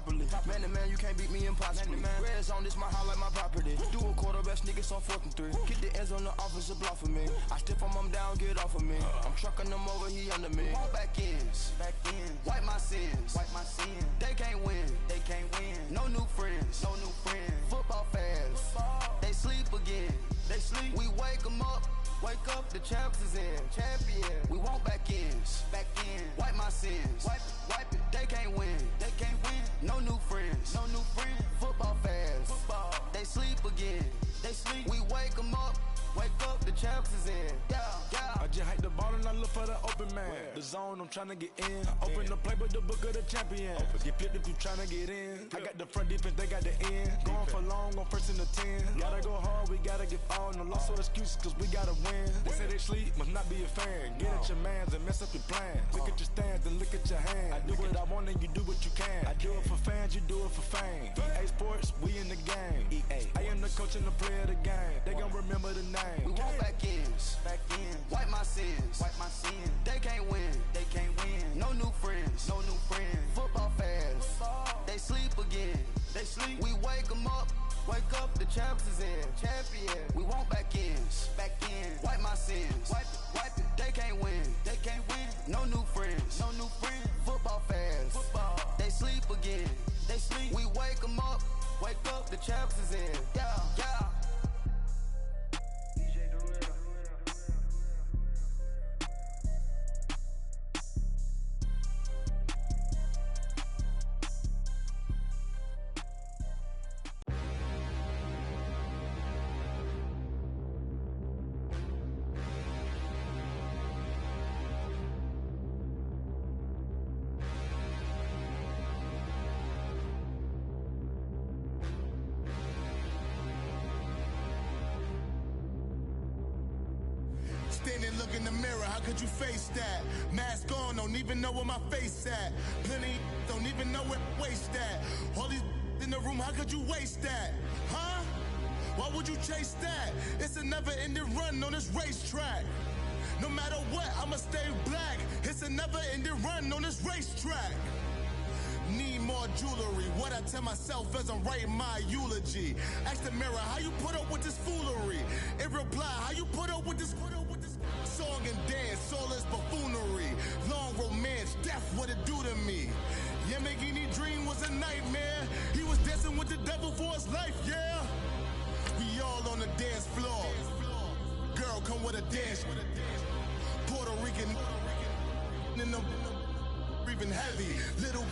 Monopoly. Man to man, you can't beat me impossibly. Red zone, this my highlight, my property. Do a quarterback sneakers on 4th and 3. Kick the ends on the offensive block for me. I stiff him, I'm down, get off of me. I'm trucking them over, he under me. Back ends, wipe my sins. They can't win, No new friends, Football fans, they sleep again. We wake them up. Wake up, the champs is in. Champion. We want back ends. Wipe my sins. Wipe it. They can't win. No new friends. Football fans. They sleep again. We wake them up. Wake up, the champs is in. I just hike the ball and I look for the open man. The zone, I'm trying to get in. Open the playbook, the book of the champion. Get flipped if you trying to get in. I got the front defense, they got the end. Going for long, on 1st and the 10. Gotta go hard, we gotta give all. No loss or excuses, cause we gotta win. They say they sleep, must not be a fan. Get at your mans and mess up your plans. Look at your stands and look at your hands. I do what I want and you do what you can. I do it for fans, you do it for fame. EA Sports, we in the game. I am the coach and the player of the game. They gon' remember the name. We want back ends. Wipe my sins. They can't win. No new friends. Football fans. They sleep again. We wake them up. Wake up, the champs is in. Champion. We want back ends. Wipe my sins. Wipe it. They can't win. No new friends. Football fans. They sleep again. We wake them up. Wake up, the champs is in. Yeah. Standing, look in the mirror, how could you face that? Mask on, don't even know where my face at. Plenty, don't even know where waste at. All these in the room, how could you waste that? Huh? Why would you chase that? It's a never-ending run on this racetrack. No matter what, I'ma stay black. It's a never-ending run on this racetrack. Need more jewelry, what I tell myself as I'm writing my eulogy. Ask the mirror, how you put up with this foolery? It reply, how you put up with this song and dance, soulless buffoonery. Long romance, death, what it do to me? Yamagini dream was a nightmare. He was dancing with the devil for his life, yeah. We all on the dance floor. Girl, come with a dance. Puerto Rican in the breathing heavy. Little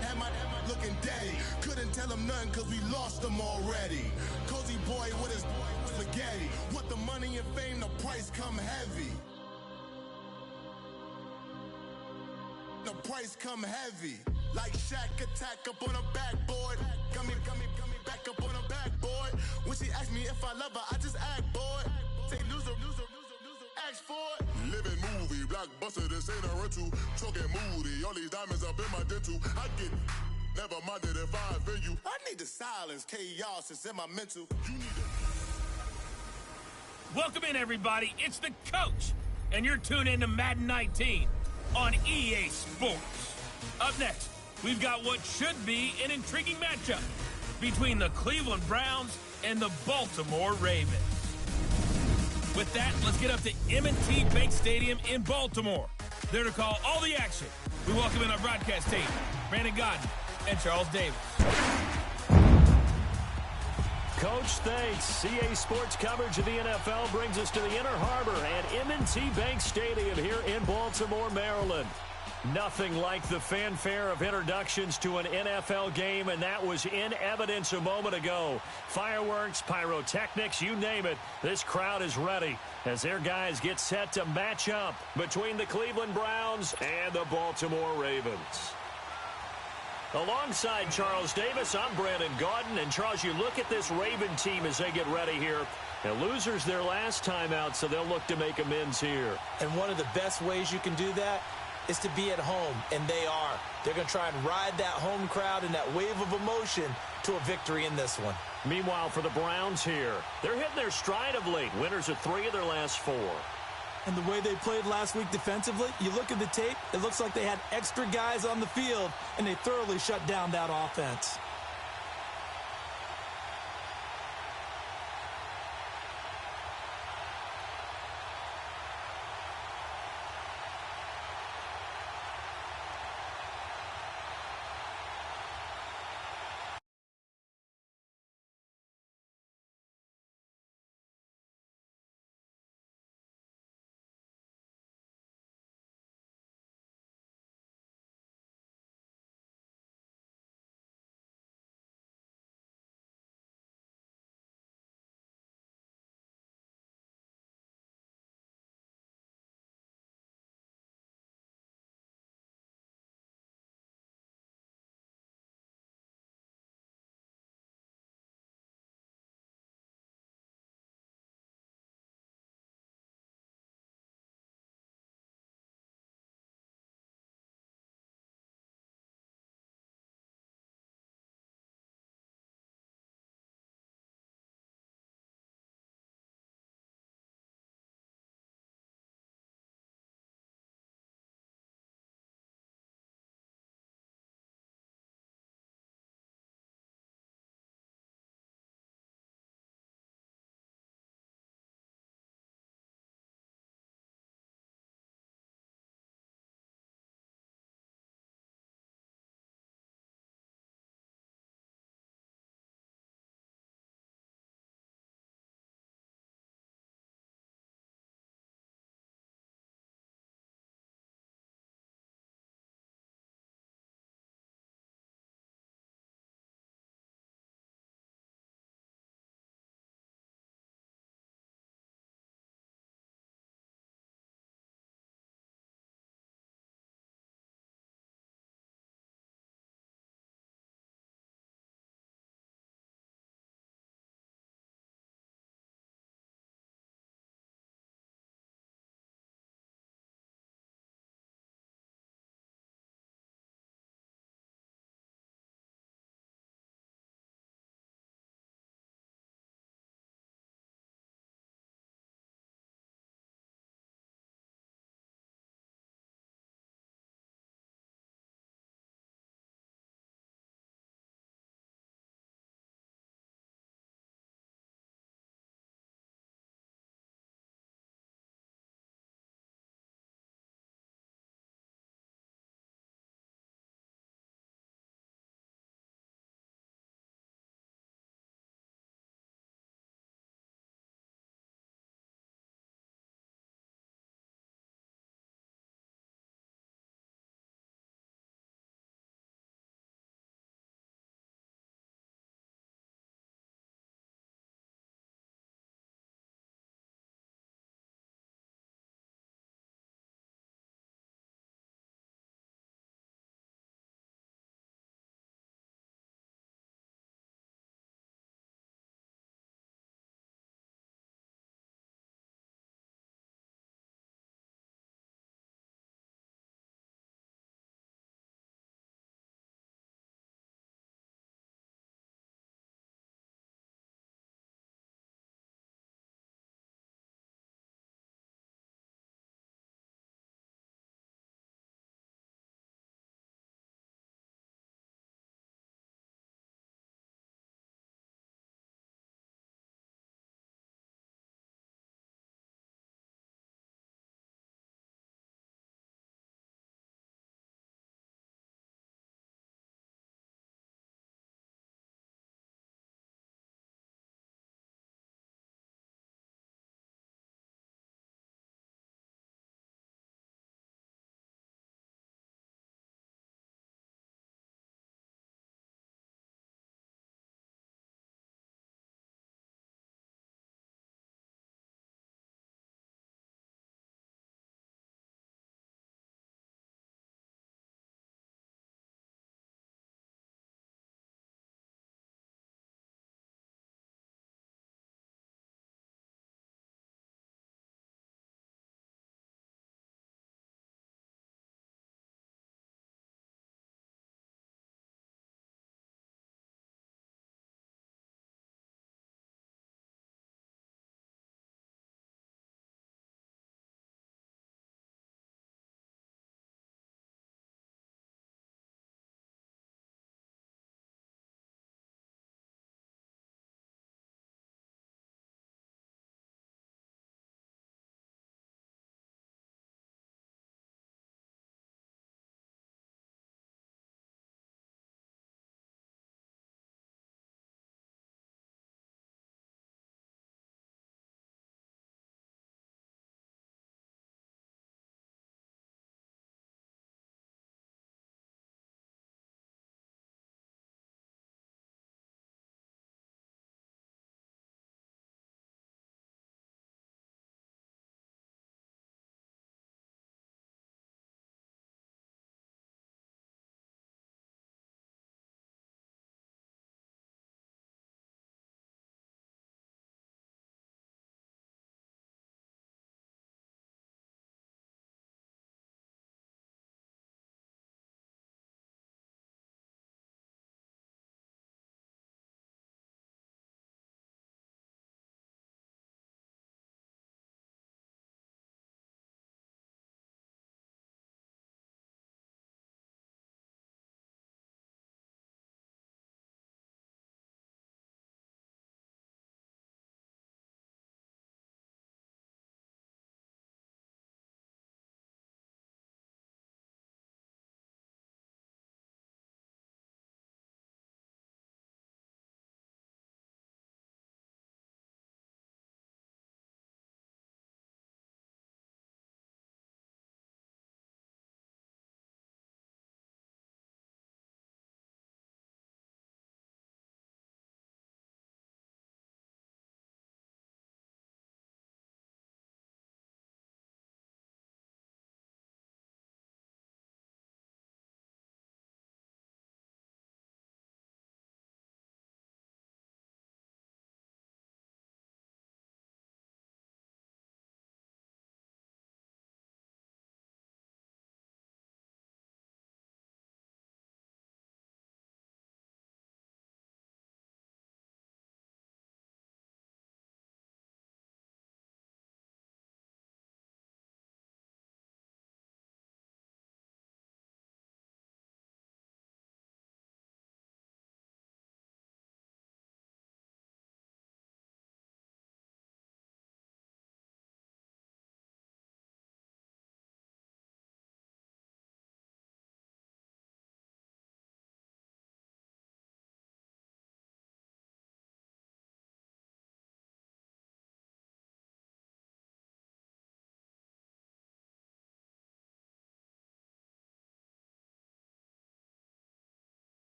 had my looking daddy. Couldn't tell him nothing cause we lost him already. Cozy boy with his spaghetti. What the money and fame, the price come heavy. The price come heavy. Like Shaq attack up on a backboard. Got me back up on a backboard. When she asked me if I love her, I just act bored. Say loser, ask for it. Living movie, blockbuster, this ain't a rental. Talking moody, all these diamonds up in my dental. I get never minded if I offend you. I need the silence, chaos is in my mental. You need to. Welcome in, everybody. It's the coach, and you're tuned in to Madden 19 on EA Sports. Up next, we've got what should be an intriguing matchup between the Cleveland Browns and the Baltimore Ravens. With that, let's get up to M&T Bank Stadium in Baltimore. There to call all the action, we welcome in our broadcast team, Brandon Godden and Charles Davis. Coach, thanks. CA Sports coverage of the NFL brings us to the Inner Harbor at M&T Bank Stadium here in Baltimore, Maryland. Nothing like the fanfare of introductions to an NFL game, and that was in evidence a moment ago. Fireworks, pyrotechnics, you name it, this crowd is ready as their guys get set to match up between the Cleveland Browns and the Baltimore Ravens. Alongside Charles Davis, I'm Brandon Gaudin. And Charles, you look at this Raven team as they get ready here. And losers their last time out, so they'll look to make amends here. And one of the best ways you can do that is to be at home, and they are. They're going to try and ride that home crowd and that wave of emotion to a victory in this one. Meanwhile, for the Browns here, they're hitting their stride of late. Winners of 3 of their last 4. And the way they played last week defensively, you look at the tape, it looks like they had extra guys on the field, and they thoroughly shut down that offense.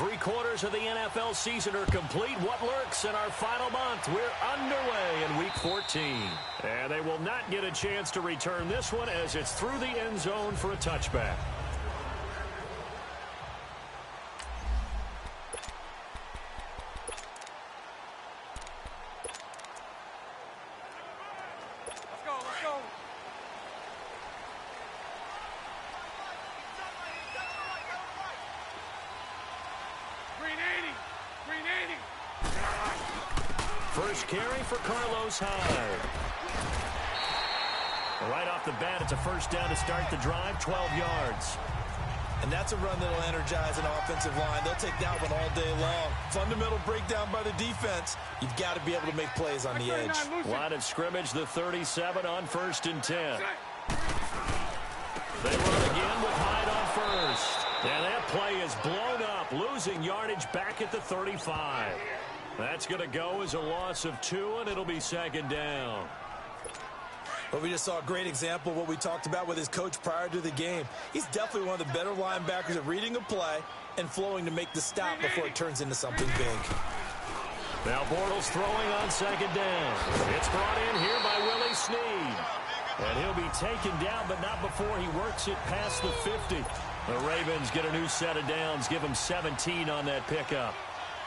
3/4 of the NFL season are complete. What lurks in our final month? We're underway in Week 14. And they will not get a chance to return this one as it's through the end zone for a touchback. First carry for Carlos Hyde. Right off the bat, it's a first down to start the drive, 12 yards. And that's a run that will energize an offensive line. They'll take that one all day long. Fundamental breakdown by the defense. You've got to be able to make plays on the edge. Line of scrimmage, the 37 on 1st and 10. They run again with Hyde on first. And that play is blown up, losing yardage back at the 35. That's going to go as a loss of 2, and it'll be 2nd down. Well, we just saw a great example of what we talked about with his coach prior to the game. He's definitely one of the better linebackers at reading a play and flowing to make the stop before it turns into something big. Now Bortles throwing on 2nd down. It's brought in here by Willie Snead. And he'll be taken down, but not before he works it past the 50. The Ravens get a new set of downs, give them 17 on that pickup.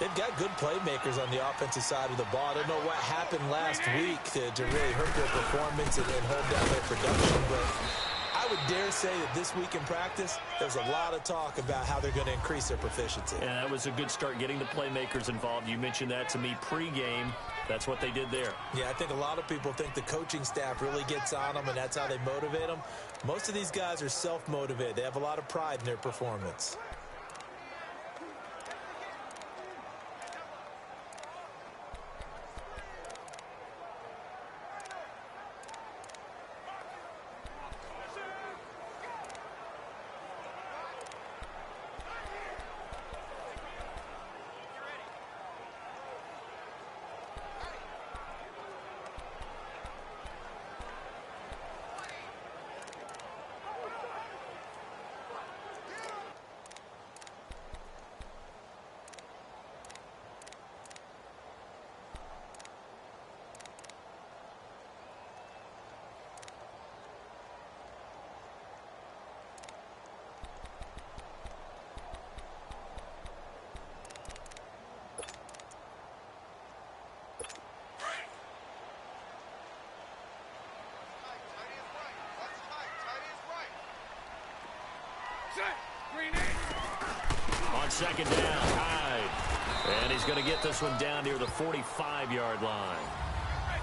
They've got good playmakers on the offensive side of the ball. I don't know what happened last week to really hurt their performance and hold down their production, but I would dare say that this week in practice, there's a lot of talk about how they're going to increase their proficiency. And that was a good start, getting the playmakers involved. You mentioned that to me pregame. That's what they did there. Yeah, I think a lot of people think the coaching staff really gets on them, and that's how they motivate them. Most of these guys are self-motivated. They have a lot of pride in their performance. On 2nd down, Hyde. And he's going to get this one down near the 45-yard line.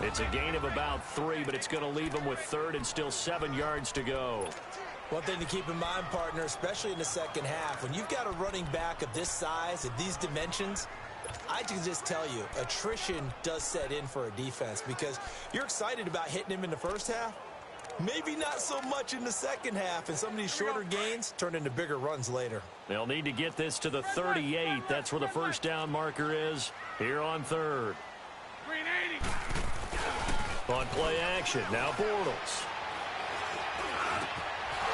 It's a gain of about 3, but it's going to leave him with 3rd and still 7 yards to go. One thing to keep in mind, partner, especially in the second half, when you've got a running back of this size, of these dimensions, I can just tell you, attrition does set in for a defense because you're excited about hitting him in the first half. Maybe not so much in the second half, and some of these shorter gains turn into bigger runs later. They'll need to get this to the 38. That's where the first down marker is here on 3rd. On play action, now Bortles.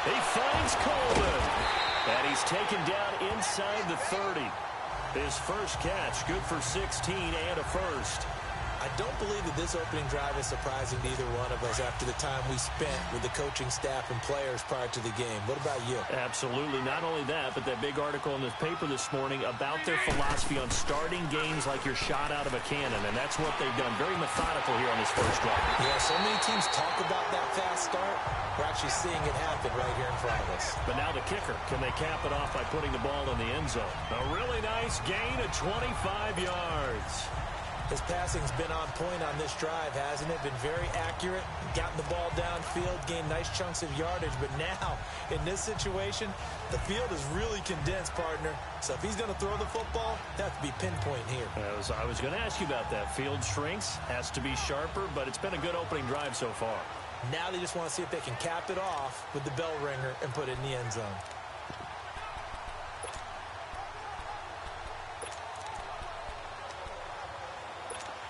He finds Coleman. And he's taken down inside the 30. His first catch, good for 16 and a first. I don't believe that this opening drive is surprising to either one of us after the time we spent with the coaching staff and players prior to the game. What about you? Absolutely. Not only that, but that big article in the paper this morning about their philosophy on starting games like you're shot out of a cannon, and that's what they've done. Very methodical here on this first drive. Yeah, so many teams talk about that fast start. We're actually seeing it happen right here in front of us. But now the kicker. Can they cap it off by putting the ball in the end zone? A really nice gain of 25 yards. His passing's been on point on this drive, hasn't it? Been very accurate, gotten the ball downfield, gained nice chunks of yardage. But now, in this situation, the field is really condensed, partner. So if he's going to throw the football, that has to be pinpoint here. I was going to ask you about that. Field shrinks, has to be sharper, but it's been a good opening drive so far. Now they just want to see if they can cap it off with the bell ringer and put it in the end zone.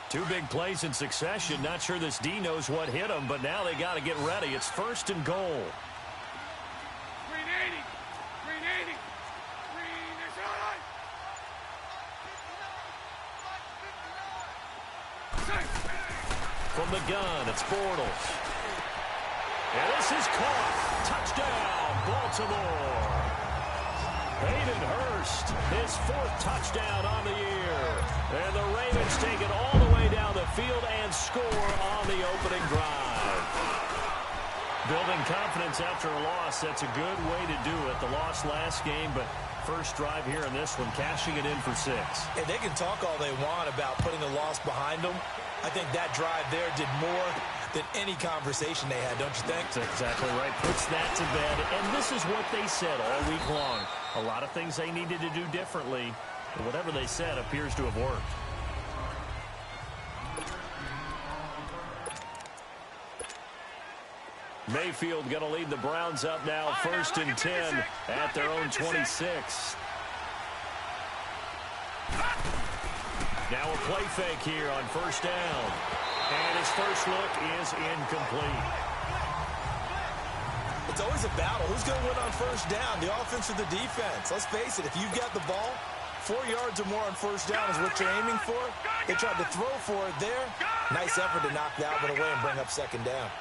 Two big plays in succession. Not sure this D knows what hit him, but now they got to get ready. It's 1st and goal. From the gun, it's Bortles. And this is caught. Touchdown, Baltimore. Hayden Hurst, his 4th touchdown on the year. And the Ravens take it all the way down the field and score on the opening drive. Building confidence after a loss, that's a good way to do it. The loss last game, but first drive here in this one, cashing it in for 6. And they can talk all they want about putting a loss behind them. I think that drive there did more than any conversation they had, don't you think? That's exactly right. Puts that to bed. And this is what they said all week long. A lot of things they needed to do differently. But whatever they said appears to have worked. Mayfield going to lead the Browns up now, 1st and 10 at their own 26. Now a play fake here on 1st down. And his first look is incomplete. It's always a battle. Who's going to win on 1st down, the offense or the defense? Let's face it, if you've got the ball, 4 yards or more on 1st down is what you're aiming for. They tried to throw for it there. Nice effort to knock that one away and bring up 2nd down.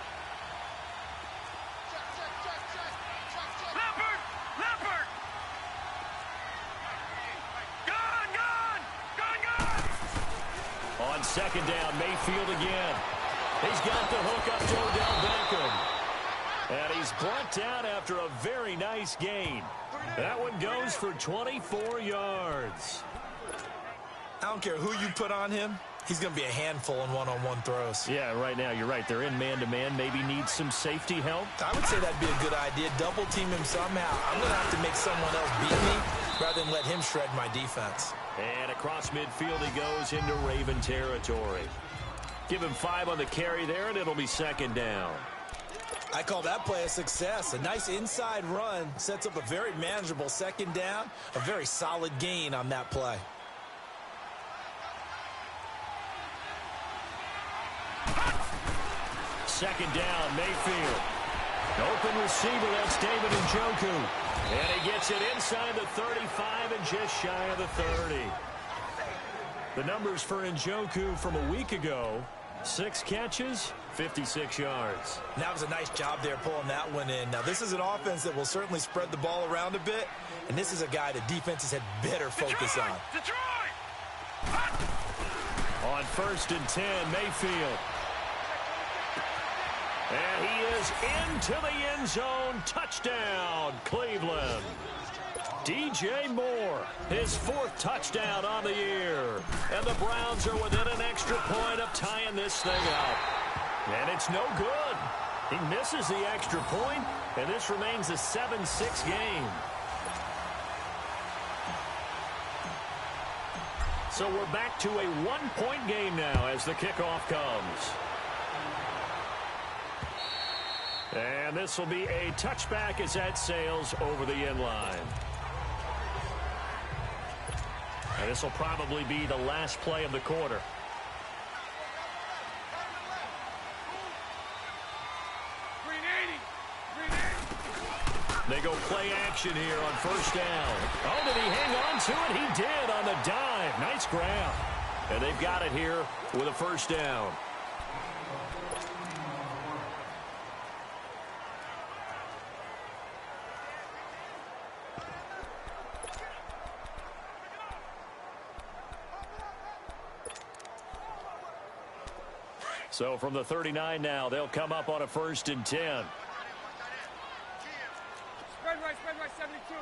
On 2nd down, Mayfield again. He's got the hook up to Odell Beckham. And he's brought down after a very nice gain. That one goes for 24 yards. I don't care who you put on him. He's going to be a handful in one-on-one throws. Yeah, right now, you're right. They're in man-to-man. Maybe needs some safety help. I would say that'd be a good idea. Double team him somehow. I'm going to have to make someone else beat me rather than let him shred my defense. And across midfield he goes into Raven territory. Give him 5 on the carry there, and it'll be 2nd down. I call that play a success. A nice inside run sets up a very manageable 2nd down. A very solid gain on that play. Second down, Mayfield. Open receiver, that's David Njoku. And he gets it inside the 35 and just shy of the 30. The numbers for Njoku from a week ago, 6 catches, 56 yards. And that was a nice job there pulling that one in. Now, this is an offense that will certainly spread the ball around a bit, and this is a guy that defenses had better focus on. On 1st and 10, Mayfield. And he is into the end zone. Touchdown, Cleveland. DJ Moore, his 4th touchdown on the year. And the Browns are within an extra point of tying this thing up. And it's no good. He misses the extra point, and this remains a 7-6 game. So we're back to a 1-point game now as the kickoff comes. And this will be a touchback as that sails over the end line. And this will probably be the last play of the quarter. They go play action here on 1st down. Oh, did he hang on to it? He did on the dive. Nice grab. And they've got it here with a 1st down. So from the 39 now, they'll come up on a 1st and 10. Spread right, 72.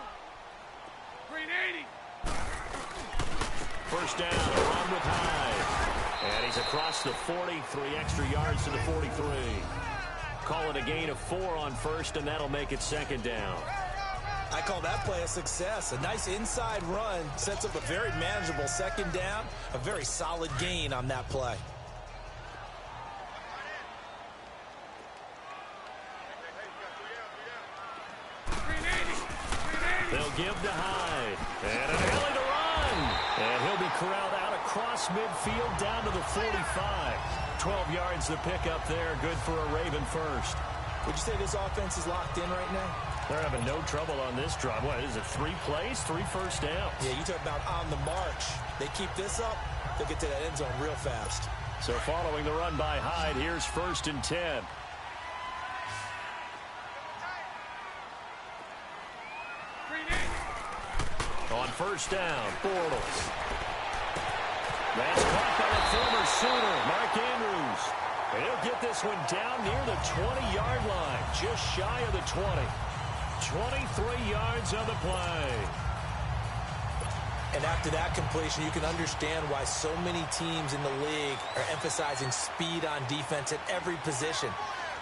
Green 80. 1st down, run with Hyde. And he's across the 40, 3 extra yards to the 43. Call it a gain of 4 on 1st, and that'll make it 2nd down. I call that play a success. A nice inside run sets up a very manageable 2nd down. A very solid gain on that play. They'll give to Hyde. And an alley to run. And he'll be corralled out across midfield down to the 45. 12 yards to pick up there. Good for a Raven first. Would you say this offense is locked in right now? They're having no trouble on this drive. What is it, 3 plays, 3 first downs? Yeah, you talk about on the march. They keep this up, they'll get to that end zone real fast. So following the run by Hyde, here's 1st and 10. On 1st down, Bortles. That's caught by the former Sooner, Mark Andrews. And he'll get this one down near the 20-yard line, just shy of the 20. 23 yards on the play. And after that completion, you can understand why so many teams in the league are emphasizing speed on defense at every position.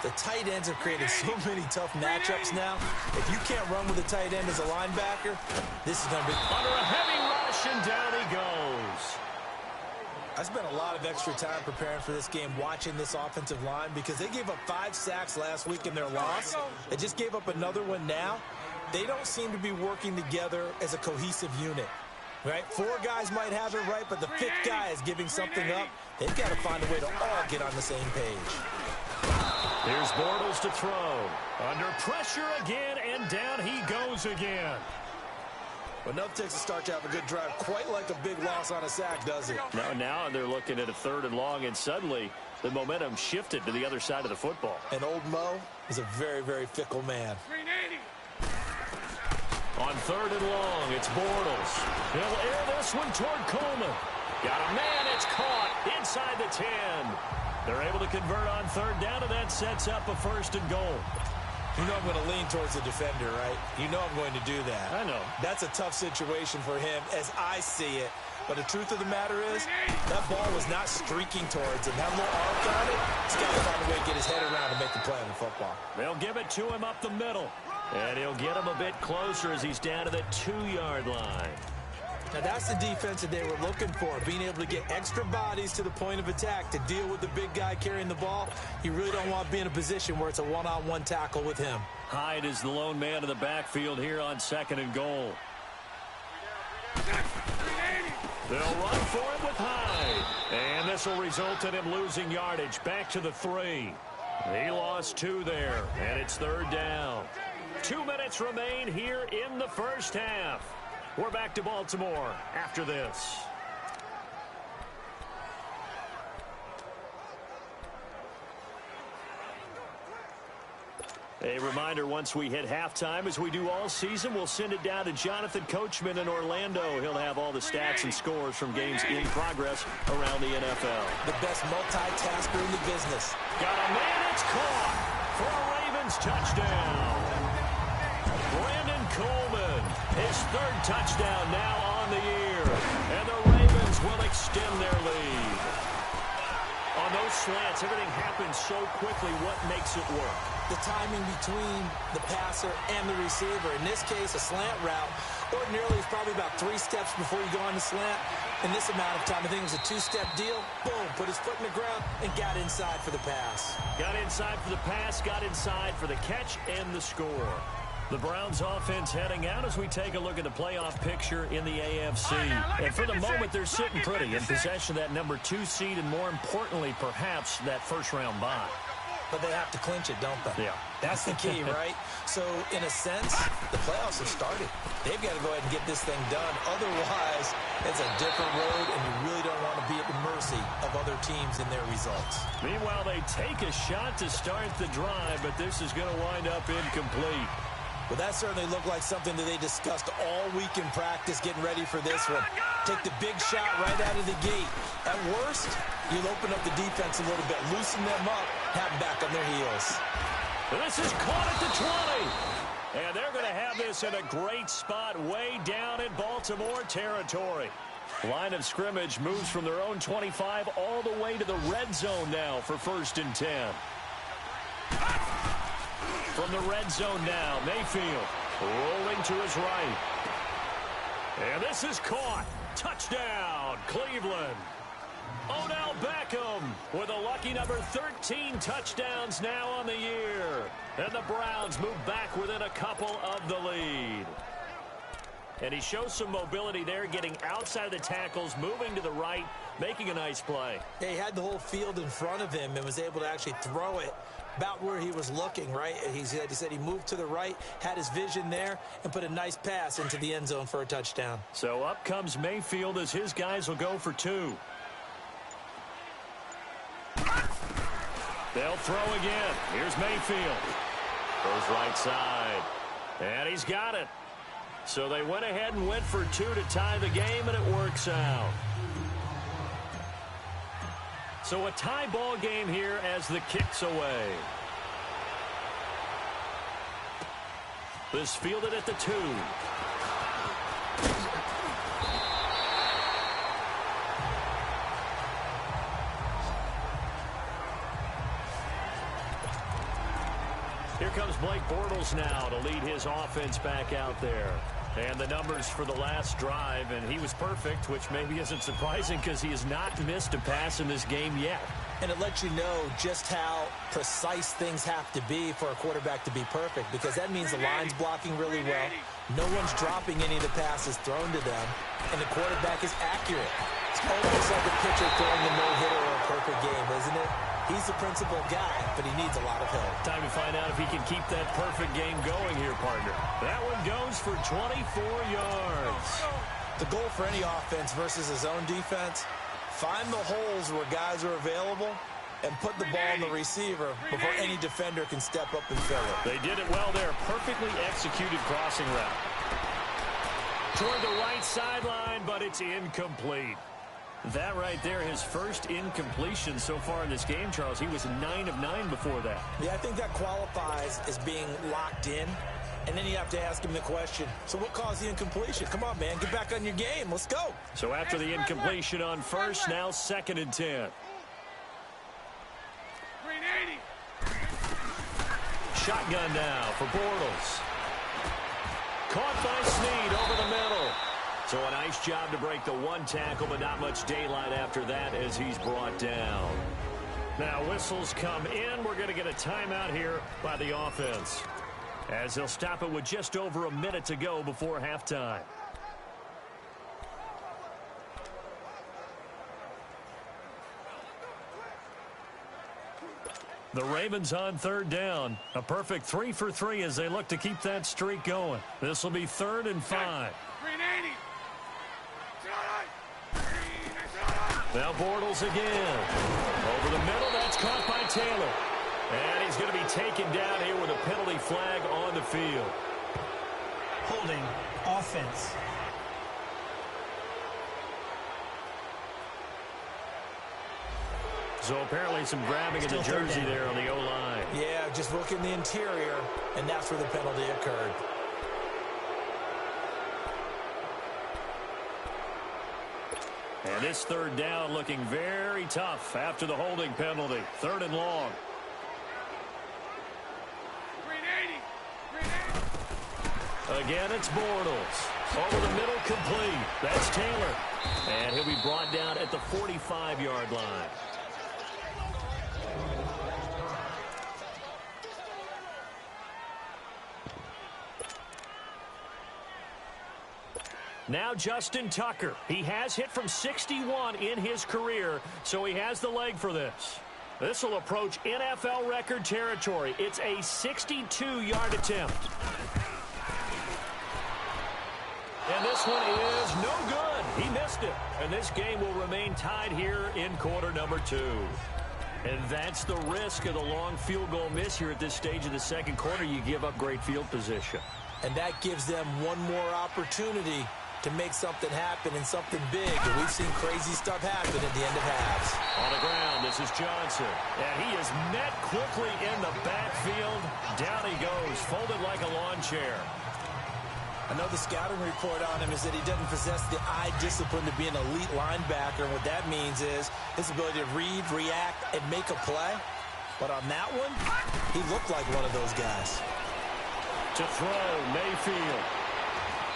The tight ends have created so many tough matchups now. If you can't run with a tight end as a linebacker, this is going to be under a heavy rush, and down he goes. I spent a lot of extra time preparing for this game, watching this offensive line, because they gave up 5 sacks last week in their loss. They just gave up another one now. They don't seem to be working together as a cohesive unit. Right? 4 guys might have it right, but the 5th guy is giving something up. They've got to find a way to all get on the same page. Here's Bortles to throw. Under pressure again, and down he goes again. But enough takes a start to have a good drive. Quite like a big loss on a sack, does it? Now they're looking at a 3rd and long, and suddenly the momentum shifted to the other side of the football. And old Mo is a very, very fickle man. On 3rd and long, it's Bortles. He'll air this one toward Coleman. Got a man, it's caught inside the 10. They're able to convert on 3rd down, and that sets up a 1st and goal. You know I'm going to lean towards the defender, right? You know I'm going to do that. I know. That's a tough situation for him as I see it. But the truth of the matter is, that ball was not streaking towards him. That little arc on it, he's got to find a way to get his head around and make the play on the football. They'll give it to him up the middle. And he'll get him a bit closer as he's down to the 2-yard line. Now that's the defense that they were looking for, being able to get extra bodies to the point of attack to deal with the big guy carrying the ball. You really don't want to be in a position where it's a one-on-one tackle with him. Hyde is the lone man in the backfield here on 2nd and goal. They'll run for it with Hyde. And this will result in him losing yardage back to the 3. He lost 2 there, and it's 3rd down. 2 minutes remain here in the 1st half. We're back to Baltimore after this. A reminder, once we hit halftime, as we do all season, we'll send it down to Jonathan Coachman in Orlando. He'll have all the stats and scores from games in progress around the NFL. The best multitasker in the business. Got a man, it's caught for a Ravens touchdown. Brandon Coleman, his 3rd touchdown now on the year. And the Ravens will extend their lead. On those slants, everything happens so quickly. What makes it work? The timing between the passer and the receiver. In this case, a slant route. Ordinarily, it's probably about 3 steps before you go on the slant. In this amount of time, I think it was a 2-step deal. Boom, put his foot in the ground and got inside for the pass. Got inside for the pass, got inside for the catch and the score. The Browns offense heading out as we take a look at the playoff picture in the AFC. And for the moment, they're sitting pretty in possession of that number 2 seed and, more importantly, perhaps that 1st-round bye. But they have to clinch it, don't they? Yeah. That's the key, right? So, in a sense, the playoffs have started. They've got to go ahead and get this thing done. Otherwise, it's a different road, and you really don't want to be at the mercy of other teams in their results. Meanwhile, they take a shot to start the drive, but this is going to wind up incomplete. Well, that certainly looked like something that they discussed all week in practice, getting ready for this one. Take the big shot right out of the gate. At worst, you'll open up the defense a little bit, loosen them up, have them back on their heels. This is caught at the 20. And they're going to have this in a great spot way down in Baltimore territory. Line of scrimmage moves from their own 25 all the way to the red zone now for 1st and 10. From the red zone now, Mayfield rolling to his right. And this is caught. Touchdown, Cleveland. Odell Beckham with a lucky number 13 touchdowns now on the year. And the Browns move back within a couple of the lead. And he shows some mobility there, getting outside of the tackles, moving to the right, making a nice play. He had the whole field in front of him and was able to actually throw it about where he was looking, right? He said he moved to the right, had his vision there, and put a nice pass into the end zone for a touchdown. So up comes Mayfield as his guys will go for 2. They'll throw again. Here's Mayfield. Goes right side. And he's got it. So they went ahead and went for 2 to tie the game, and it works out. So a tie ball game here as the kick's away. This fielded at the 2. Here comes Blake Bortles now to lead his offense back out there. And the numbers for the last drive, and he was perfect, which maybe isn't surprising because he has not missed a pass in this game yet. And it lets you know just how precise things have to be for a quarterback to be perfect, because that means the line's blocking really well. No one's dropping any of the passes thrown to them, and the quarterback is accurate. It's almost like a pitcher throwing a no-hitter or a perfect game, isn't it? He's the principal guy, but he needs a lot of help. Time to find out if he can keep that perfect game going here, partner. That one goes for 24 yards. The goal for any offense versus his own defense, find the holes where guys are available and put the ball in the receiver before any defender can step up and fill it. They did it well there. Perfectly executed crossing route. Toward the right sideline, but it's incomplete. That right there, his first incompletion so far in this game, Charles. He was 9 of 9 before that. Yeah, I think that qualifies as being locked in. And then you have to ask him the question, so what caused the incompletion? Come on, man, get back on your game. Let's go. So after the incompletion on first, now 2nd and 10. Green 80. Shotgun now for Bortles. Caught by Snead over the middle. So a nice job to break the one tackle, but not much daylight after that as he's brought down. Now whistles come in. We're going to get a timeout here by the offense, as they'll stop it with just over a minute to go before halftime. The Ravens on 3rd down. A perfect 3 for 3 as they look to keep that streak going. This will be 3rd and 5. Green 80. Now Bortles again. Over the middle, that's caught by Taylor. And he's going to be taken down here with a penalty flag on the field. Holding offense. So apparently some grabbing in the jersey there on the O-line. Yeah, just look in the interior, and that's where the penalty occurred. And this 3rd down looking very tough after the holding penalty. 3rd and long. Green 80. Green 80. Again, it's Bortles. Over the middle, complete. That's Taylor. And he'll be brought down at the 45-yard line. Now Justin Tucker. He has hit from 61 in his career, so he has the leg for this. This will approach NFL record territory. It's a 62-yard attempt. And this one is no good. He missed it. And this game will remain tied here in quarter number 2. And that's the risk of the long field goal miss here at this stage of the second quarter. You give up great field position. And that gives them one more opportunity to make something happen and something big. And we've seen crazy stuff happen at the end of halves. On the ground, this is Johnson. And he is met quickly in the backfield. Down he goes, folded like a lawn chair. I know the scouting report on him is that he doesn't possess the eye discipline to be an elite linebacker. And what that means is his ability to read, react, and make a play. But on that one, he looked like one of those guys. To throw, Mayfield.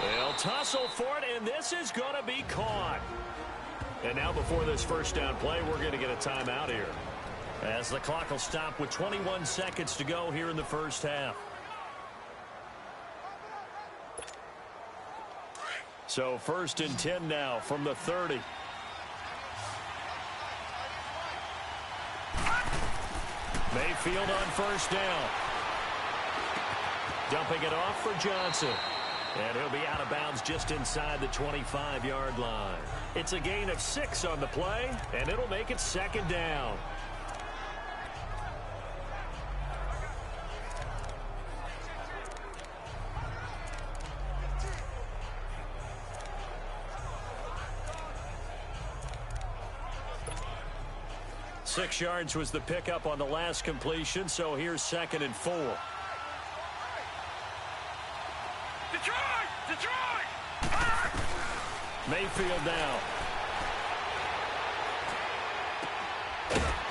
They'll tussle for it, and this is going to be caught. And now before this first down play, we're going to get a timeout here, as the clock will stop with 21 seconds to go here in the first half. So 1st and 10 now from the 30. Mayfield on first down. Dumping it off for Johnson. And he'll be out of bounds just inside the 25-yard line. It's a gain of 6 on the play, and it'll make it 2nd down. 6 yards was the pickup on the last completion, so here's 2nd and 4. Detroit! Detroit! Mayfield now.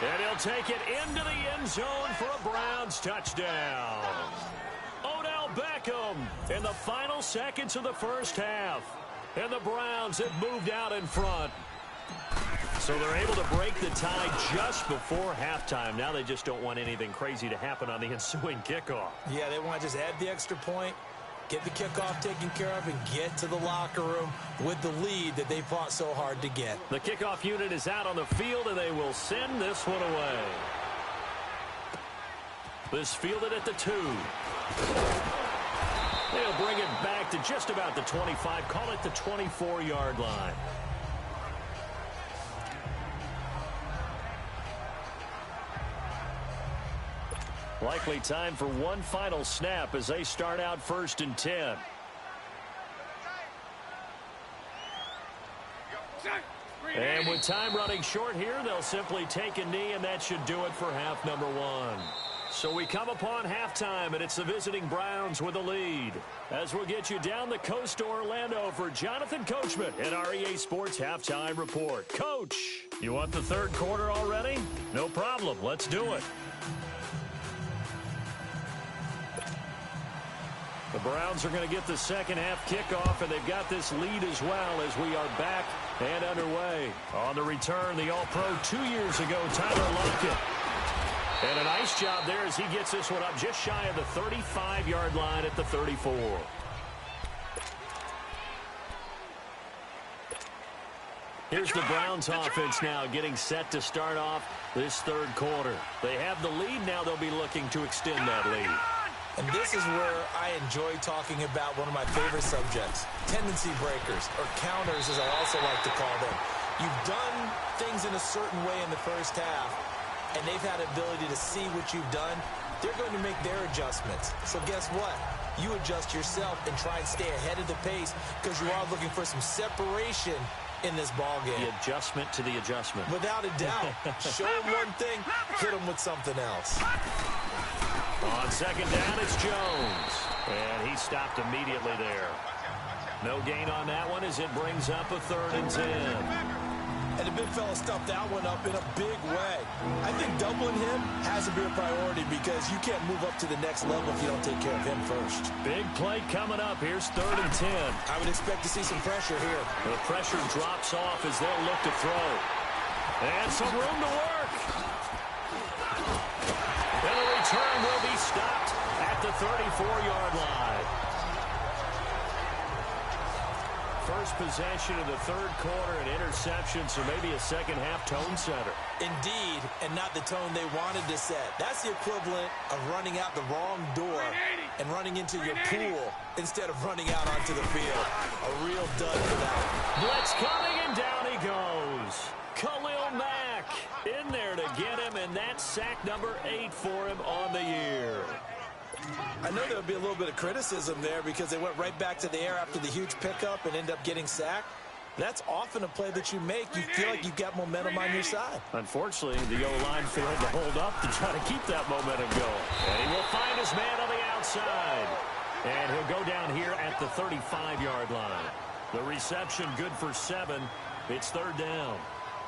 And he'll take it into the end zone for a Browns touchdown. Odell Beckham in the final seconds of the first half. And the Browns have moved out in front. So they're able to break the tie just before halftime. Now they just don't want anything crazy to happen on the ensuing kickoff. Yeah, they want to just add the extra point, get the kickoff taken care of, and get to the locker room with the lead that they fought so hard to get. The kickoff unit is out on the field, and they will send this one away. This fielded at the 2. They'll bring it back to just about the 25. Call it the 24-yard line. Likely time for one final snap as they start out 1st and 10. And with time running short here, they'll simply take a knee, and that should do it for half number 1. So we come upon halftime, and it's the visiting Browns with a lead. As we'll get you down the coast to Orlando for Jonathan Coachman and our EA Sports Halftime Report. Coach, you want the 3rd quarter already? No problem. Let's do it. The Browns are going to get the second half kickoff, and they've got this lead as well as we are back and underway. On the return, the All-Pro 2 years ago, Tyler Lockett. And a nice job there as he gets this one up just shy of the 35-yard line at the 34. Here's the Browns offense now getting set to start off this 3rd quarter. They have the lead. Now they'll be looking to extend that lead. And this is where I enjoy talking about one of my favorite subjects, tendency breakers, or counters as I also like to call them. You've done things in a certain way in the first half, and they've had the ability to see what you've done. They're going to make their adjustments. So guess what? You adjust yourself and try and stay ahead of the pace because you are looking for some separation in this ball game. The adjustment to the adjustment. Without a doubt. Show them one thing, hit them with something else. On 2nd down, it's Jones. And he stopped immediately there. No gain on that one as it brings up a 3rd and 10. And the big fella stuffed that one up in a big way. I think doubling him has to be a priority because you can't move up to the next level if you don't take care of him first. Big play coming up. Here's 3rd and 10. I would expect to see some pressure here. The pressure drops off as they'll look to throw. And some room to work. And the return will be stopped at the 34-yard line. First possession of the 3rd quarter, an interception, so maybe a second half tone setter. Indeed, and not the tone they wanted to set. That's the equivalent of running out the wrong door and running into your pool instead of running out onto the field. A real dud for that. Blitz coming, and down he goes. Khalil Mack in there to get him, and that's sack number 8 for him on the year. I know there would be a little bit of criticism there because they went right back to the air after the huge pickup and end up getting sacked. That's often a play that you make. You feel like you've got momentum on your side. Unfortunately, the O-line failed to hold up to try to keep that momentum going. And he will find his man on the outside. And he'll go down here at the 35-yard line. The reception good for 7. It's 3rd down.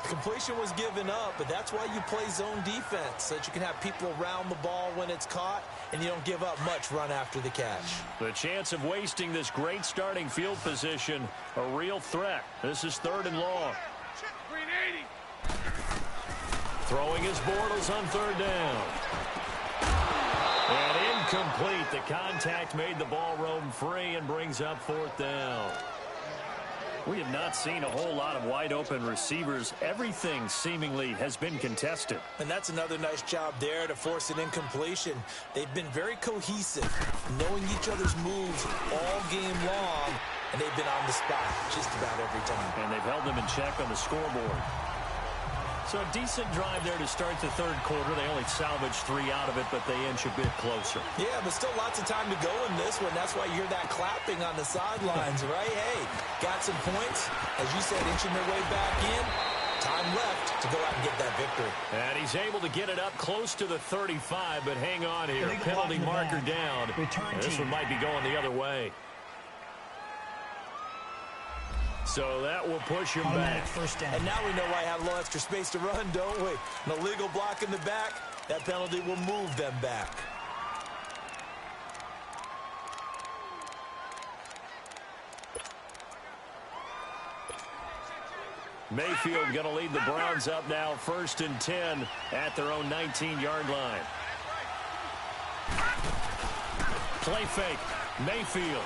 Completion was given up, but that's why you play zone defense, so that you can have people around the ball when it's caught, and you don't give up much run after the catch. The chance of wasting this great starting field position, a real threat. This is 3rd and long. Green 80. Throwing his Bortles on 3rd down. And incomplete. The contact made the ball roam free and brings up 4th down. We have not seen a whole lot of wide-open receivers. Everything seemingly has been contested. And that's another nice job there to force an incompletion. They've been very cohesive, knowing each other's moves all game long, and they've been on the spot just about every time. And they've held them in check on the scoreboard. So a decent drive there to start the 3rd quarter. They only salvaged 3 out of it, but they inch a bit closer. Yeah, but still lots of time to go in this one. That's why you hear that clapping on the sidelines, right? Hey, got some points. As you said, inching their way back in. Time left to go out and get that victory. And he's able to get it up close to the 35, but hang on here. Penalty marker down. And this one might be going the other way. So that will push him back. First down. And now we know why I have a little extra space to run, don't we? An illegal block in the back. That penalty will move them back. Mayfield going to lead the Browns up now, 1st and 10 at their own 19-yard line. Play fake. Mayfield.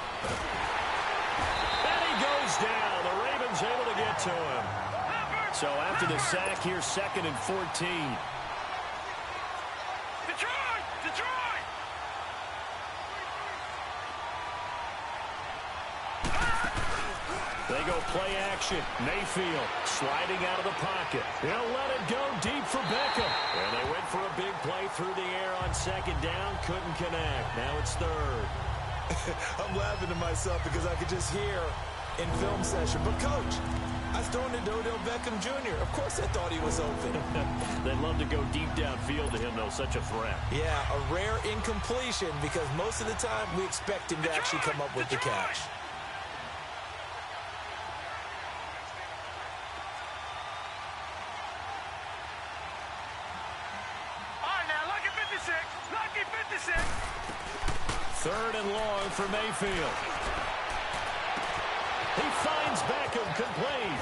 And he goes down. The Ravens able to get to him. So after the sack here, 2nd and 14. Detroit! Detroit! They go play action. Mayfield sliding out of the pocket. He'll let it go deep for Beckham. And they went for a big play through the air on 2nd down. Couldn't connect. Now it's 3rd. I'm laughing to myself because I could just hear in film session. But, Coach, I was throwing it to Odell Beckham Jr. Of course I thought he was open. They'd love to go deep downfield to him, though. Such a threat. Yeah, a rare incompletion because most of the time we expect him to actually come up with the catch. Lucky 56. 3rd and long for Mayfield. He finds Beckham complete.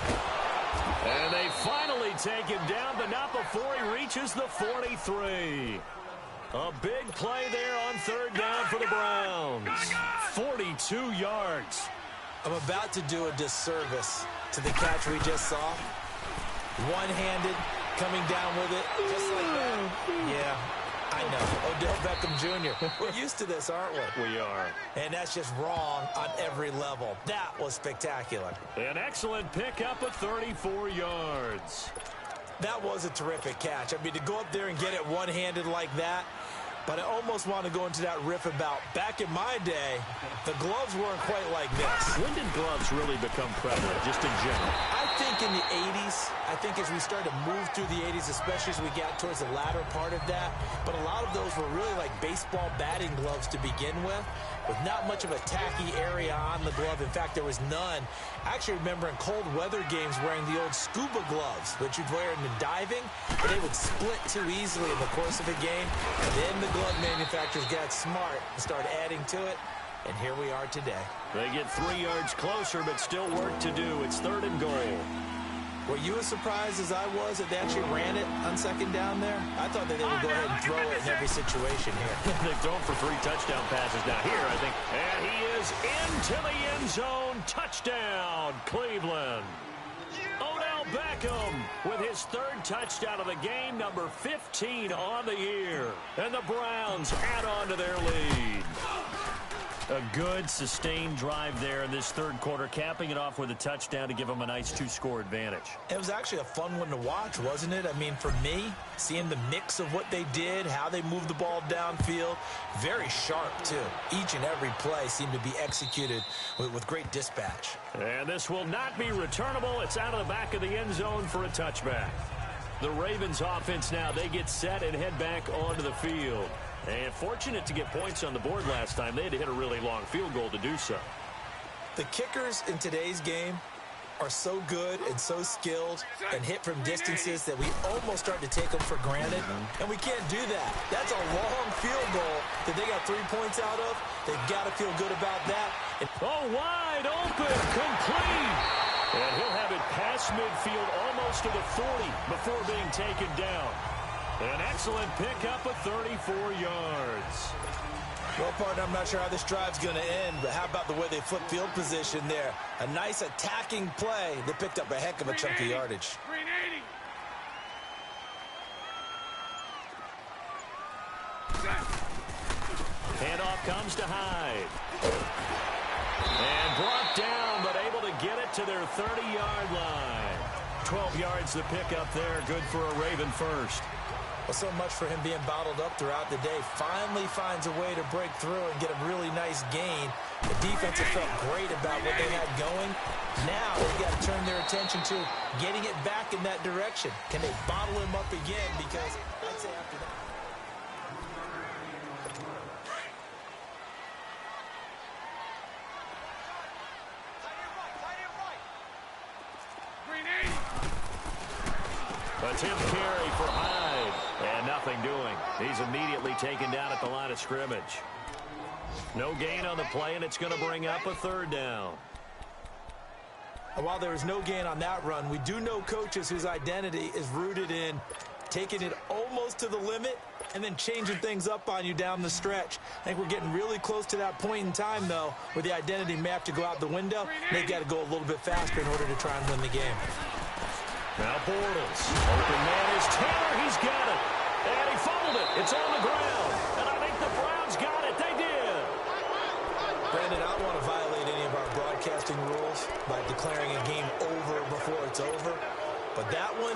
And they finally take him down, but not before he reaches the 43. A big play there on 3rd down for the Browns. 42 yards. I'm about to do a disservice to the catch we just saw. One-handed, coming down with it, just like that. Yeah. I know. Odell Beckham Jr. We're used to this, aren't we? We are. And that's just wrong on every level. That was spectacular. An excellent pickup of 34 yards. That was a terrific catch. I mean, to go up there and get it one-handed like that, but I almost want to go into that riff about back in my day, the gloves weren't quite like this. When did gloves really become prevalent, just in general? I think in the 80s. I think as we started to move through the 80s, especially as we got towards the latter part of that. But a lot of those were really like baseball batting gloves to begin with not much of a tacky area on the glove. In fact, there was none. I actually remember in cold weather games wearing the old scuba gloves, which you'd wear in the diving, but they would split too easily in the course of a game. And then the glove manufacturers got smart and started adding to it. And here we are today. They get 3 yards closer, but still work to do. It's 3rd and goal. Were you as surprised as I was that they actually ran it on 2nd down there? I thought that they would go ahead and throw it in every situation here. They've thrown for 3 touchdown passes now here, I think. And he is into the end zone. Touchdown, Cleveland. Odell Beckham with his 3rd touchdown of the game, number 15 on the year. And the Browns add on to their lead. A good, sustained drive there in this 3rd quarter, capping it off with a touchdown to give them a nice 2-score advantage. It was actually a fun one to watch, wasn't it? I mean, for me, seeing the mix of what they did, how they moved the ball downfield, very sharp, too. Each and every play seemed to be executed with great dispatch. And this will not be returnable. It's out of the back of the end zone for a touchback. The Ravens offense now, they get set and head back onto the field. And fortunate to get points on the board last time. They had to hit a really long field goal to do so. The kickers in today's game are so good and so skilled and hit from distances that we almost start to take them for granted. And we can't do that. That's a long field goal that they got 3 points out of. They've got to feel good about that. Wide open, complete. And he'll have it past midfield almost to the 40 before being taken down. An excellent pickup of 34 yards. Well, partner, I'm not sure how this drive's going to end, but how about the way they flip field position there? A nice attacking play that picked up a heck of a chunk of yardage. Green 80. Handoff comes to Hyde. And brought down, but able to get it to their 30-yard line. 12 yards to pick up there. Good for a Raven first. Well, so much for him being bottled up throughout the day. Finally finds a way to break through and get a really nice gain. The defense have felt great about what they had going. Now they've got to turn their attention to getting it back in that direction. Can they bottle him up again? Because I'd say after that. Attempt carry for Hyde. And nothing doing. He's immediately taken down at the line of scrimmage. No gain on the play, and it's going to bring up a third down. And while there is no gain on that run, we do know coaches whose identity is rooted in taking it almost to the limit and then changing things up on you down the stretch. I think we're getting really close to that point in time, though, where the identity may have to go out the window. They've got to go a little bit faster in order to try and win the game. Now Bortles. Open man is Taylor. He's got it. And he fumbled it. It's on the ground. And I think the Browns got it. They did. Brandon, I don't want to violate any of our broadcasting rules by declaring a game over before it's over. But that one,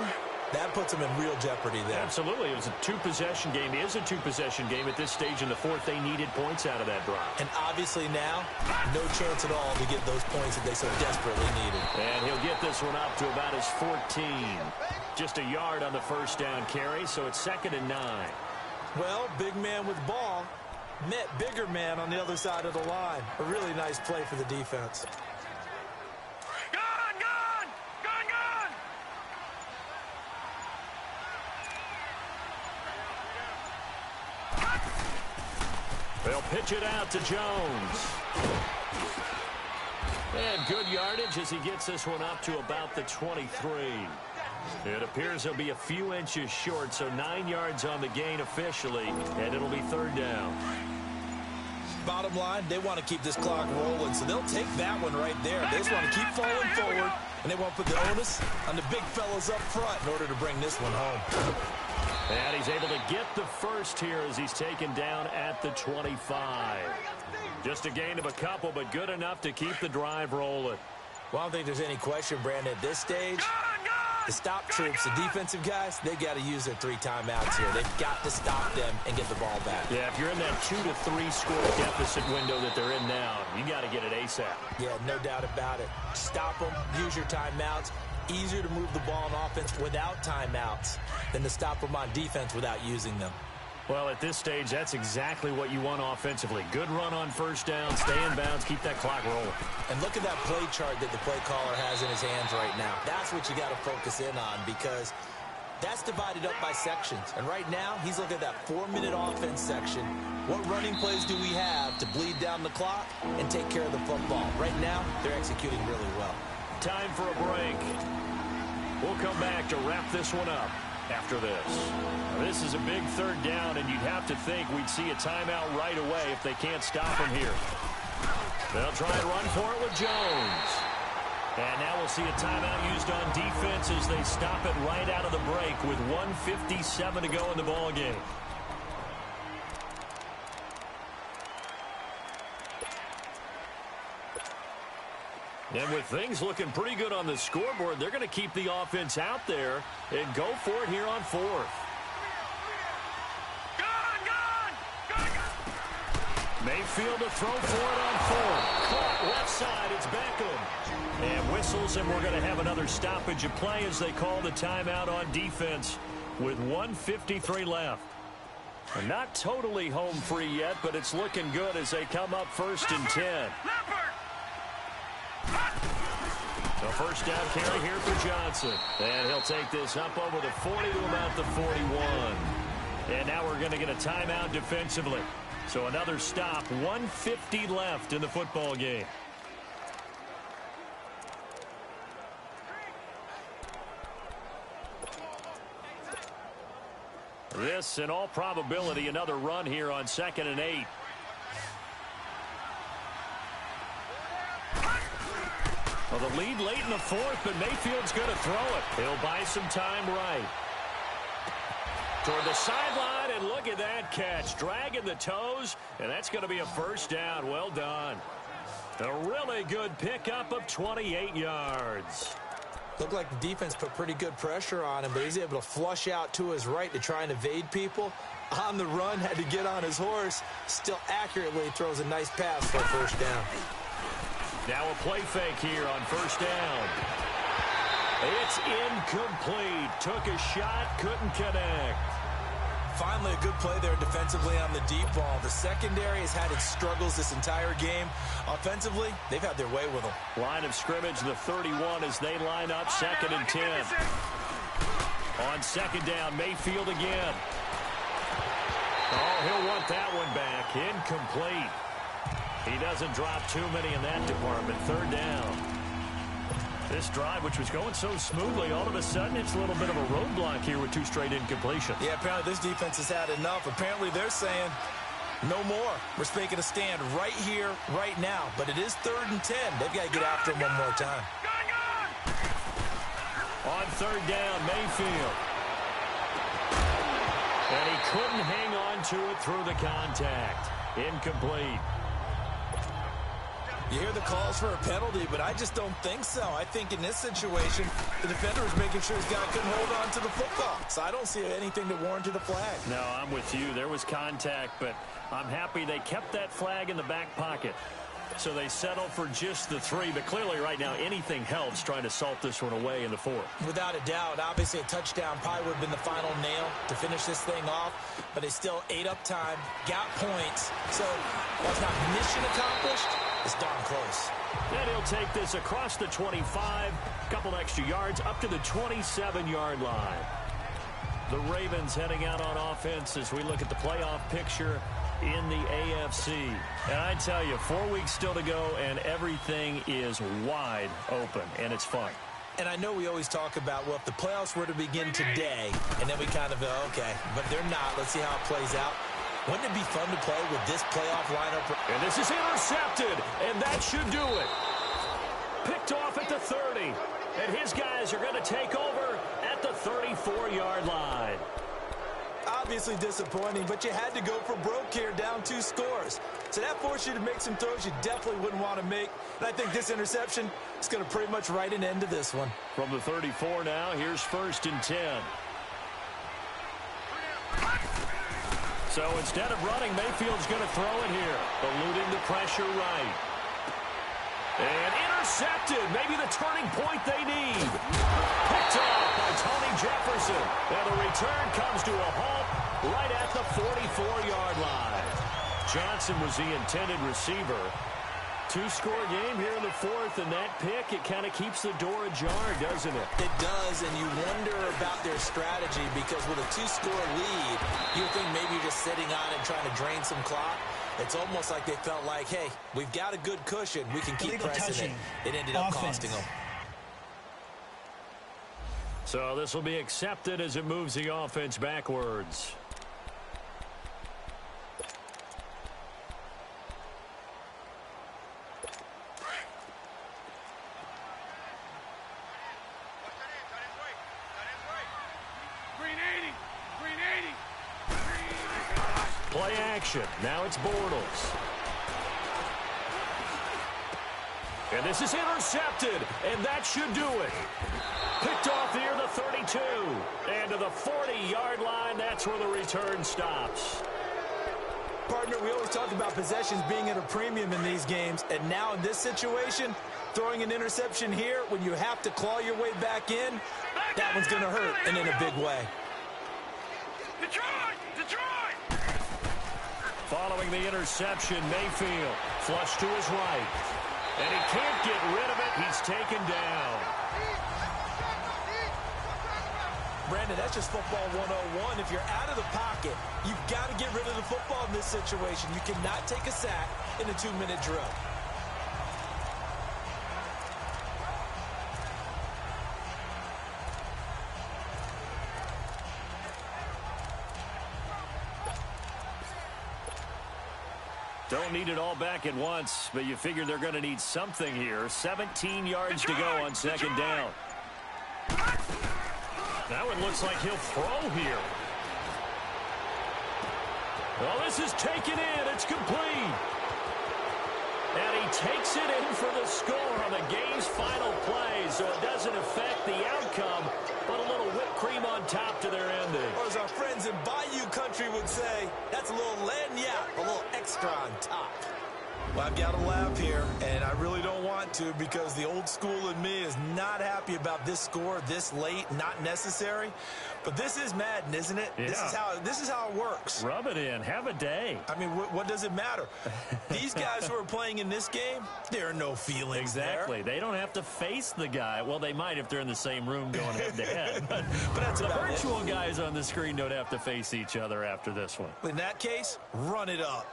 that puts them in real jeopardy there. Absolutely. It was a two-possession game. It is a two-possession game at this stage in the fourth. They needed points out of that drive. And obviously now, no chance at all to get those points that they so desperately needed. And he'll get this one up to about his 14. Just a yard on the first down carry, so it's 2nd and 9. Well, big man with ball met bigger man on the other side of the line. A really nice play for the defense. They'll pitch it out to Jones. And good yardage as he gets this one up to about the 23. It appears he'll be a few inches short, so 9 yards on the gain officially, and it'll be third down. Bottom line, they want to keep this clock rolling, so they'll take that one right there. They just want to keep falling forward, and they want to put the onus on the big fellas up front in order to bring this one home. And he's able to get the first here as he's taken down at the 25. Just a gain of a couple, but good enough to keep the drive rolling. Well, I don't think there's any question, Brandon, at this stage. The stop troops, the defensive guys, they've got to use their 3 timeouts here. They've got to stop them and get the ball back. Yeah, if you're in that 2 to 3 score deficit window that they're in now, you got to get it ASAP. Yeah, no doubt about it. Stop them, use your timeouts. Easier to move the ball on offense without timeouts than to stop them on defense without using them. Well, at this stage, that's exactly what you want offensively. Good run on first down, stay in bounds, keep that clock rolling. And look at that play chart that the play caller has in his hands right now. That's what you got to focus in on because that's divided up by sections. And right now, he's looking at that 4-minute offense section. What running plays do we have to bleed down the clock and take care of the football? Right now, they're executing really well. Time for a break. We'll come back to wrap this one up after this. This is a big third down, and you'd have to think we'd see a timeout right away if they can't stop him here. They'll try and run for it with Jones. And now we'll see a timeout used on defense as they stop it right out of the break with 1:57 to go in the ballgame. And with things looking pretty good on the scoreboard, they're going to keep the offense out there and go for it here on 4th. Mayfield to throw for it on 4th. Caught left side, it's Beckham. And whistles, and we're going to have another stoppage of play as they call the timeout on defense with 1:53 left. And not totally home free yet, but it's looking good as they come up 1st and 10. So first down carry here for Johnson. And he'll take this up over the 40 to about the 41. And now we're going to get a timeout defensively. So another stop, 1:50 left in the football game. This, in all probability, another run here on 2nd and 8. Well, the lead late in the 4th, but Mayfield's going to throw it. He'll buy some time right. Toward the sideline, and look at that catch. Dragging the toes, and that's going to be a first down. Well done. A really good pickup of 28 yards. Looked like the defense put pretty good pressure on him, but he's able to flush out to his right to try and evade people. On the run, had to get on his horse. Still accurately throws a nice pass for a first down. Now a play fake here on first down. It's incomplete. Took a shot, couldn't connect. Finally, a good play there defensively on the deep ball. The secondary has had its struggles this entire game. Offensively, they've had their way with them. Line of scrimmage, the 31 as they line up second and 10. On second down, Mayfield again. Oh, he'll want that one back. Incomplete. He doesn't drop too many in that department. Third down. This drive, which was going so smoothly, all of a sudden it's a little bit of a roadblock here with 2 straight incompletions. Yeah, apparently this defense has had enough. Apparently they're saying no more. We're making a stand right here, right now. But it is 3rd and 10. They've got to get after him one more time. On third down, Mayfield. And he couldn't hang on to it through the contact. Incomplete. You hear the calls for a penalty, but I just don't think so. I think in this situation, the defender is making sure his guy couldn't hold on to the football. So I don't see anything that warranted a flag. No, I'm with you. There was contact, but I'm happy they kept that flag in the back pocket. So they settled for just the 3, but clearly right now anything helps trying to salt this one away in the 4th. Without a doubt, obviously a touchdown probably would have been the final nail to finish this thing off, but they still ate up time, got points. So while it's not mission accomplished, it's darn close. And he'll take this across the 25, couple extra yards, up to the 27-yard line. The Ravens heading out on offense as we look at the playoff picture in the AFC. And I tell you, 4 weeks still to go, and everything is wide open, and it's fun. And I know we always talk about, well, if the playoffs were to begin today, and then we kind of go, okay, but they're not. Let's see how it plays out. Wouldn't it be fun to play with this playoff lineup? And this is intercepted, and that should do it. Picked off at the 30, and his guys are going to take over at the 34-yard line. Obviously disappointing, but you had to go for broke here, down 2 scores. So that forced you to make some throws you definitely wouldn't want to make. And I think this interception is going to pretty much write an end to this one. From the 34 now, here's 1st and 10. So instead of running, Mayfield's going to throw it here. Eluding the pressure right. And intercepted. Maybe the turning point they need. Picked off by Tony Jefferson. And the return comes to a halt right at the 44-yard line. Johnson was the intended receiver. 2-score game here in the 4th, and that pick, it kind of keeps the door ajar, doesn't it? It does, and you wonder about their strategy because with a 2-score lead, you think maybe you're just sitting on it trying to drain some clock. It's almost like they felt like, hey, we've got a good cushion. We can keep pressing it. It ended up costing them. So this will be accepted as it moves the offense backwards. Play action. Now it's Bortles. And this is intercepted, and that should do it. Picked off near the 32. And to the 40-yard line, that's where the return stops. Partner, we always talk about possessions being at a premium in these games, and now in this situation, throwing an interception here when you have to claw your way back in, that one's going to hurt, and in a big way. Following the interception, Mayfield flush to his right. And he can't get rid of it. He's taken down. Brandon, that's just football 101. If you're out of the pocket, you've got to get rid of the football in this situation. You cannot take a sack in a 2-minute drill. Don't need it all back at once, but you figure they're going to need something here. 17 yards to go on second down. That one looks like he'll throw here. Well, this is taken in. It's complete. And he takes it in for the score on the game's final play, so it doesn't affect the outcome, but a little whipped cream on top to their ending. Or as our friends in Bayou Country would say, that's a little lagniappe, a little extra on top. Well, I've got to laugh here, and I really don't want to because the old school in me is not happy about this score this late, not necessary. But this is Madden, isn't it? Yeah. This is how it works. Rub it in. Have a day. I mean, what does it matter? These guys who are playing in this game, there are no feelings Exactly. there. They don't have to face the guy. Well, they might if they're in the same room going head-to-head. But that's the about virtual guys on the screen don't have to face each other after this one. In that case, run it up.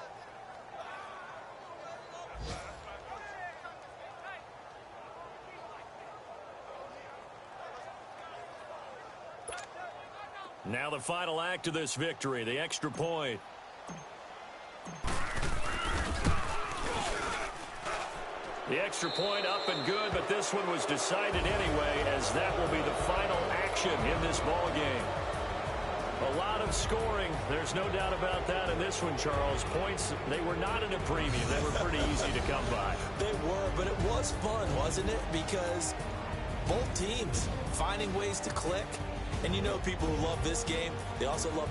Now the final act of this victory, the extra point. The extra point up and good, but this one was decided anyway, as that will be the final action in this ball game. A lot of scoring, there's no doubt about that in this one, Charles. Points, they were not in a premium. They were pretty easy to come by. They were, but it was fun, wasn't it? Because both teams finding ways to click. And you know people who love this game, they also love